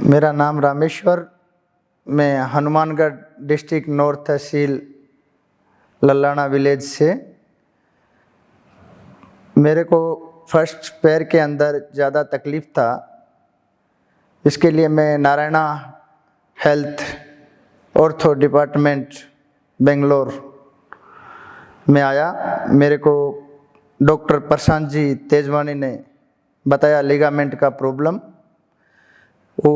मेरा नाम रामेश्वर, मैं हनुमानगढ़ डिस्ट्रिक्ट नॉर्थ तहसील लल्लाना विलेज से। मेरे को फर्स्ट पैर के अंदर ज़्यादा तकलीफ़ था, इसके लिए मैं Narayana health ortho department Bangalore में आया। मेरे को डॉक्टर प्रशांत जी तेजवानी ने बताया लिगामेंट का प्रॉब्लम। वो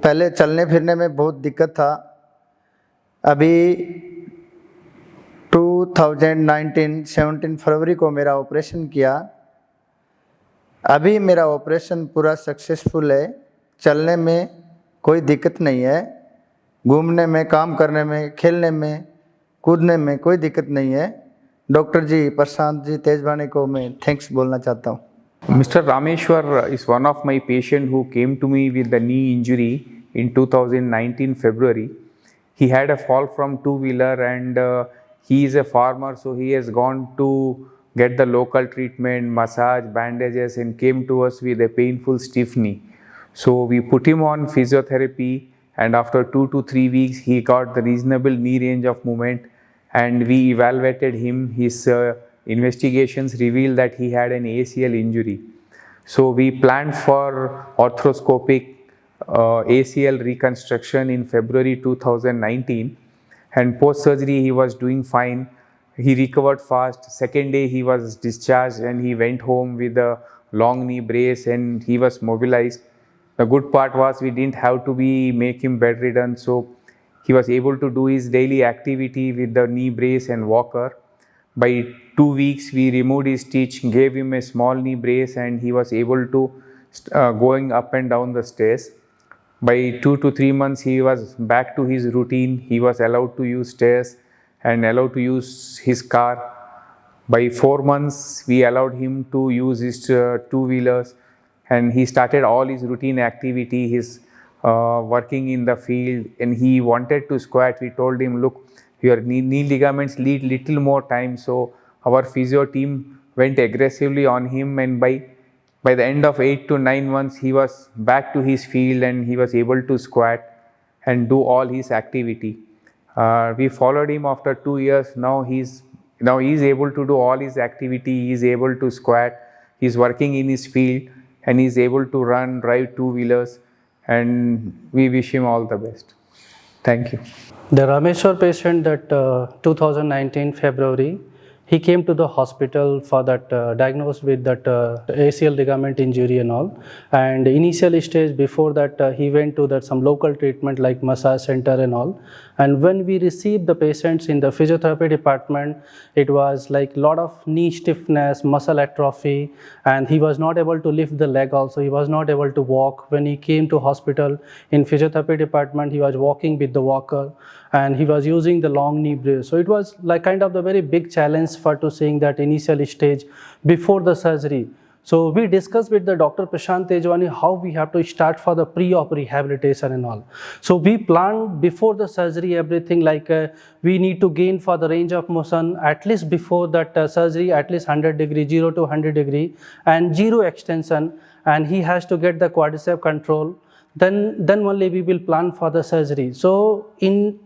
पहले चलने फिरने में बहुत दिक्कत था। अभी 17 फरवरी को मेरा ऑपरेशन किया। अभी मेरा ऑपरेशन पूरा सक्सेसफुल है। चलने में कोई दिक्कत नहीं है, घूमने में, काम करने में, खेलने में, कूदने में कोई दिक्कत नहीं है। डॉक्टर जी प्रशांत जी तेजवानी को मैं थैंक्स बोलना चाहता हूँ। Mr. Rameshwar is one of my patients who came to me with the knee injury in 2019 February. He had a fall from two-wheeler and he is a farmer, so he has gone to get the local treatment, massage, bandages, and came to us with a painful stiff knee. So we put him on physiotherapy, and after 2 to 3 weeks he got the reasonable knee range of movement, and we evaluated him. His investigations revealed that he had an ACL injury. So we planned for arthroscopic ACL reconstruction in February 2019, and post surgery he was doing fine. He recovered fast. Second day he was discharged and he went home with a long knee brace and he was mobilized. The good part was we didn't have to make him bedridden, so he was able to do his daily activity with the knee brace and walker. By 2 weeks, we removed his stitch, gave him a small knee brace, and he was able to going up and down the stairs. By 2 to 3 months, he was back to his routine. He was allowed to use stairs and allowed to use his car. By 4 months, we allowed him to use his two-wheelers, and he started all his routine activity. His working in the field, and he wanted to squat. We told him, look, your knee ligaments need little more time. So our physio team went aggressively on him, and by the end of 8 to 9 months, he was back to his field and he was able to squat and do all his activity. We followed him after 2 years. Now he's able to do all his activity. He's able to squat. He's working in his field and he's able to run, drive two-wheelers, and we wish him all the best. Thank you. The Rameshwar patient that 2019 February, he came to the hospital for that diagnosed with that ACL ligament injury and all. And initial stage before that he went to that some local treatment like massage center and all. And when we received the patients in the physiotherapy department, it was like lot of knee stiffness, muscle atrophy, and he was not able to lift the leg also. He was not able to walk. When he came to hospital in physiotherapy department, he was walking with the walker and he was using the long knee brace. So it was like kind of the very big challenge for to seeing that initial stage before the surgery. So we discussed with the Dr. Prashant Tejwani how we have to start for the pre-op rehabilitation and all. So we planned before the surgery everything like we need to gain for the range of motion at least before that surgery at least 100 degree, 0 to 100 degree and 0 extension, and he has to get the quadricep control. Then only we will plan for the surgery. So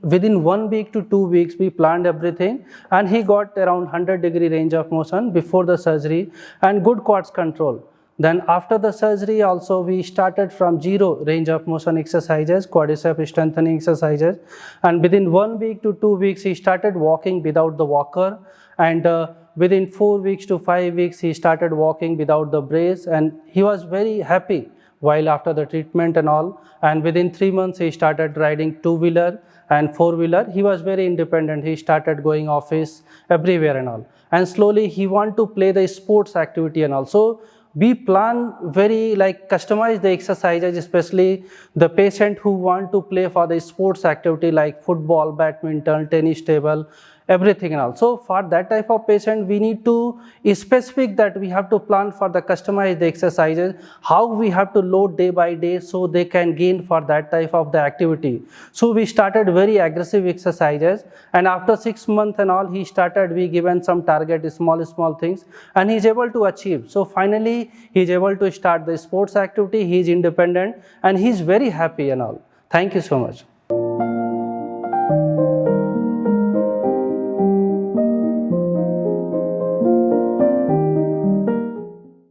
within 1 week to 2 weeks we planned everything, and he got around 100 degree range of motion before the surgery and good quads control. Then after the surgery also we started from 0 range of motion exercises, quadricep strengthening exercises, and within 1 week to 2 weeks he started walking without the walker, and within 4 weeks to 5 weeks he started walking without the brace, and he was very happy while after the treatment and all. And within 3 months he started riding two-wheeler and four-wheeler. He was very independent. He started going office everywhere and all, and slowly he want to play the sports activity and all. So we plan very like customize the exercises, especially the patient who want to play for the sports activity like football, badminton, tennis table, everything and all. So for that type of patient, we need to specific that we have to plan for the customized exercises, how we have to load day by day so they can gain for that type of the activity. So we started very aggressive exercises, and after 6 months and all, we given some target, small things, and he is able to achieve. So finally he is able to start the sports activity, he is independent, and he is very happy and all. Thank you so much.